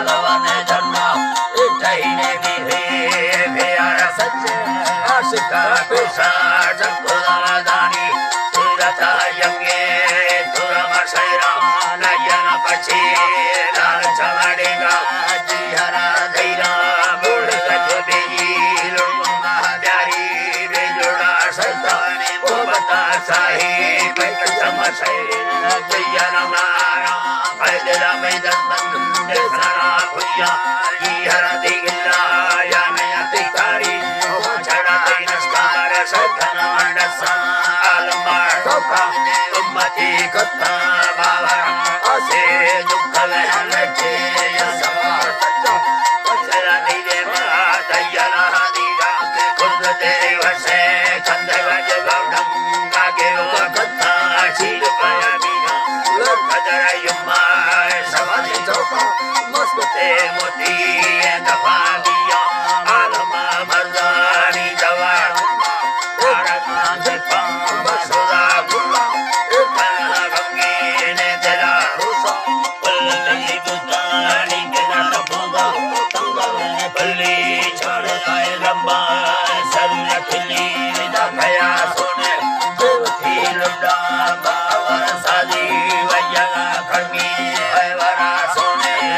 लवने जन्मा इठहीने गिरे भेयार सच्चे आशिका पेशा जगुला दानी तुरता यंगे तुरमा शैरा नयन पछे लाल चमड़ेगा जी हरा धैरा बूढ़ कथ बेजी लुड़मा प्यारी बेजुड़ा सताने बोबता साही बैठ चमशे जयन मारा पैदला मैदन बंद सारा भुइया जी हरा दिगला या नया तिकारी छड़ा ते नस्कार सखन मंडसा आलमार टोका उम्मती कथा बाबा असे दुख लहन के सवार कचरा दीजे महा दयला दीगा खुद तेरे वसे कंद गज गौडम गागे वो कथा शील पाया बीना कजरा युम्मा सवारी चौका मस्कुते मोती दफा दिया आलमा मर्दानी दवा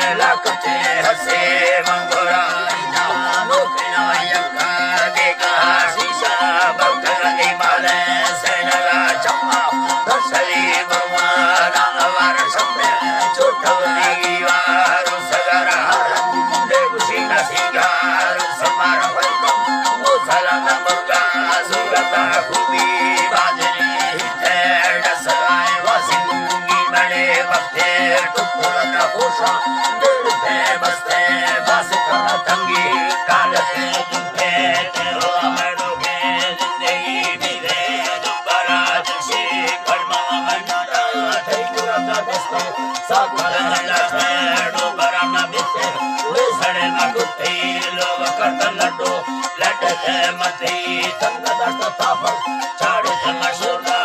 हसे मंगोरा नोखना यंका देगा शीशा बकरनी माले सेनगा चम्मा दशरी भगवान आवर सम्मे छोटवनी गिवार सगरा देवसी नसिगार समार वैकम मुसलन मुर्गा सुगता खूबी बाजनी हिते डसराय वसिंगी बड़े वक्ते टुकुरन होशा बसते बस तंगी कालते दुखे तेरो अमरोगे जिंदगी बिरे दुबारा जशी कर्मा मनना थे कुरता बसते सागर लछे डोबरा न बिसे वे सड़े न कुत्ते लोग करतन लड्डो लटते मते संग दस्त ताफर छाड़े मशूरा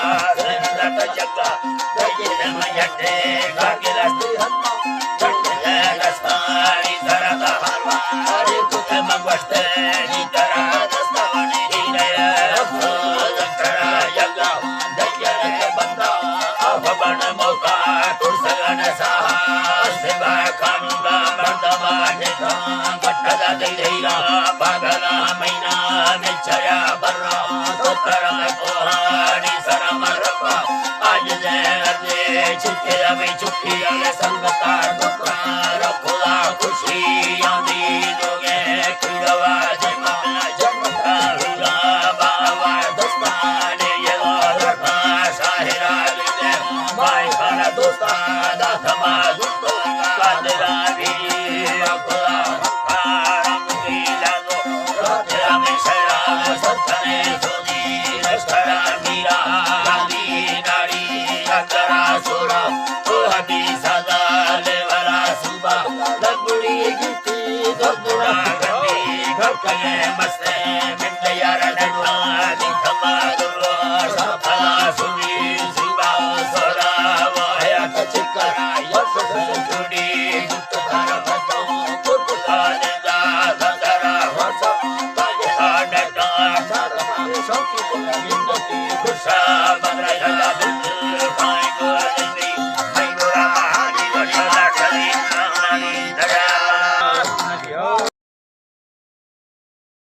लट जग्गा दये मयटे गागे रास्ते हन्मा चढ़ते रस्तानी तरता हरवा अरे कुछ मगवस्ते नी तरा दस्तावनी हीरे अफो दंतरा यगा दया के बंदा अब बन मौका कुर्सगन साहा सेवा कानूना मर्दवा नेता गट्टदा देईरा पागला मैना में छया बर्रा तो तरा कोहानी सरम रब्बा आज दे छिके अभी चुकी अले संगता दुखा रखोला खुशी आंधी दोगे कुड़वा जमा जमता हुआ बाबा दोस्ताने ये रखा साहिरा लिखे माय खाना दोस्ता दाथमा दुतो कादरा भी रखोला कारम की लागो तेरा में शरा सत्तने सोनी रस्करा मीरा गाली नाड़ी अकरा सोरा ओ हबी सदा ले वाला सुबह लगुड़ी गिट्टी दबुड़ा